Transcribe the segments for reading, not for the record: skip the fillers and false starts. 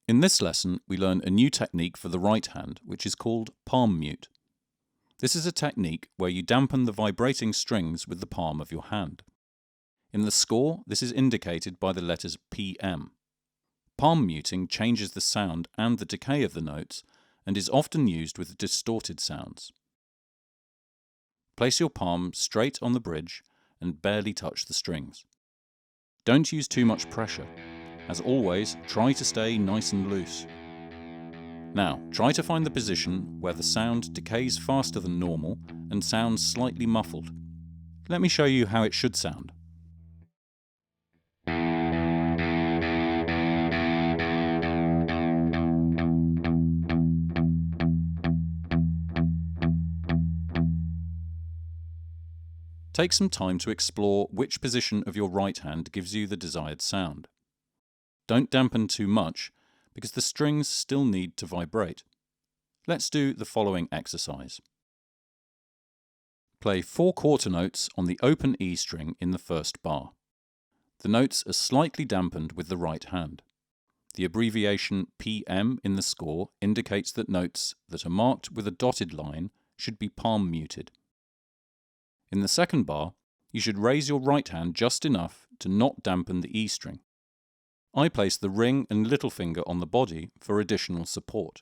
In this lesson, we learn a new technique for the right hand, which is called palm mute. This is a technique where you dampen the vibrating strings with the palm of your hand. In the score, this is indicated by the letters PM. Palm muting changes the sound and the decay of the notes and is often used with distorted sounds. Place your palm straight on the bridge and barely touch the strings. Don't use too much pressure. As always, try to stay nice and loose. Now, try to find the position where the sound decays faster than normal and sounds slightly muffled. Let me show you how it should sound. Take some time to explore which position of your right hand gives you the desired sound. Don't dampen too much, because the strings still need to vibrate. Let's do the following exercise. Play 4 quarter notes on the open E string in the first bar. The notes are slightly dampened with the right hand. The abbreviation PM in the score indicates that notes that are marked with a dotted line should be palm muted. In the second bar, you should raise your right hand just enough to not dampen the E string. I place the ring and little finger on the body for additional support.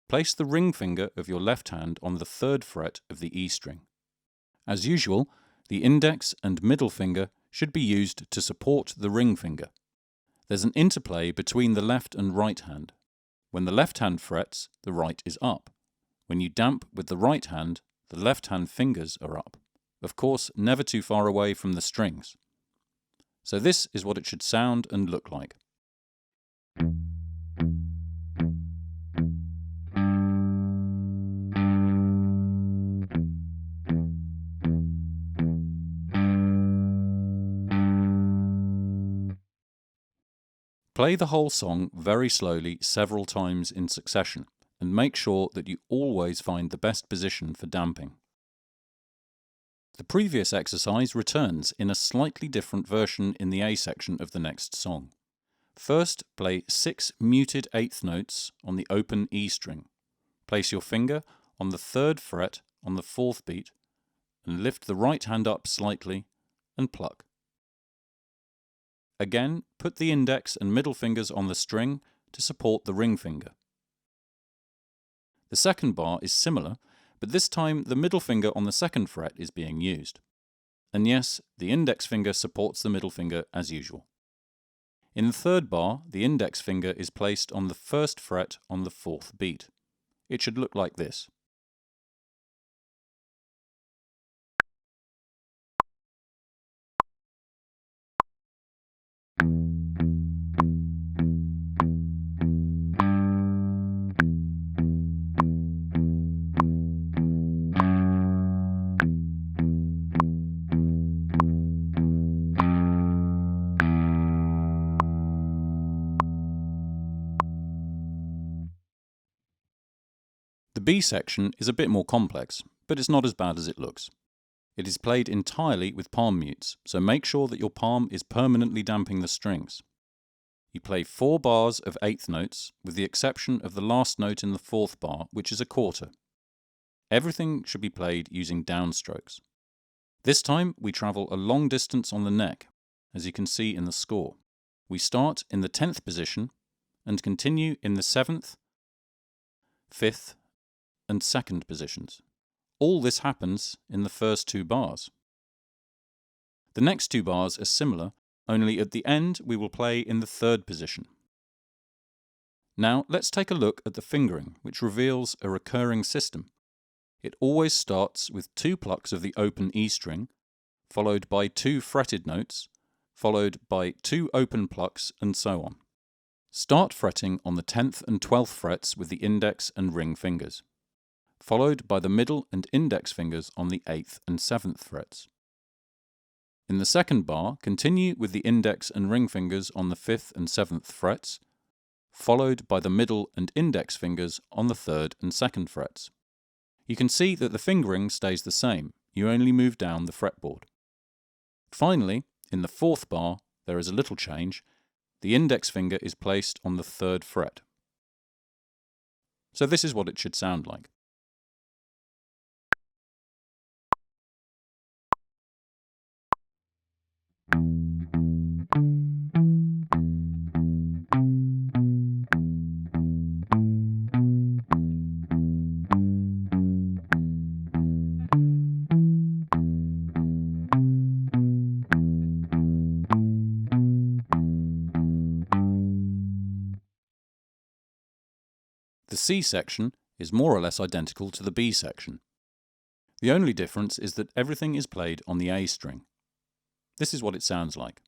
Place the ring finger of your left hand on the 3rd fret of the E string. As usual, the index and middle finger should be used to support the ring finger. There's an interplay between the left and right hand. When the left hand frets, the right is up. When you damp with the right hand, the left hand fingers are up. Of course, never too far away from the strings. So this is what it should sound and look like. Play the whole song very slowly several times in succession, and make sure that you always find the best position for damping. The previous exercise returns in a slightly different version in the A section of the next song. First, play 6 muted 8th notes on the open E string. Place your finger on the 3rd fret on the 4th beat and lift the right hand up slightly and pluck. Again, put the index and middle fingers on the string to support the ring finger. The second bar is similar, but this time the middle finger on the 2nd fret is being used. And yes, the index finger supports the middle finger as usual. In the 3rd bar, the index finger is placed on the 1st fret on the 4th beat. It should look like this. The B section is a bit more complex, but it's not as bad as it looks. It is played entirely with palm mutes, so make sure that your palm is permanently damping the strings. You play 4 bars of 8th notes, with the exception of the last note in the 4th bar, which is a quarter. Everything should be played using downstrokes. This time we travel a long distance on the neck, as you can see in the score. We start in the 10th position and continue in the 7th, 5th, and 2nd positions. All this happens in the first 2 bars. The next 2 bars are similar, only at the end we will play in the 3rd position. Now let's take a look at the fingering, which reveals a recurring system. It always starts with 2 plucks of the open E string, followed by 2 fretted notes, followed by 2 open plucks, and so on. Start fretting on the 10th and 12th frets with the index and ring fingers, followed by the middle and index fingers on the 8th and 7th frets. In the 2nd bar, continue with the index and ring fingers on the 5th and 7th frets, followed by the middle and index fingers on the 3rd and 2nd frets. You can see that the fingering stays the same, you only move down the fretboard. Finally, in the 4th bar, there is a little change. The index finger is placed on the 3rd fret. So this is what it should sound like. The C section is more or less identical to the B section. The only difference is that everything is played on the A string. This is what it sounds like.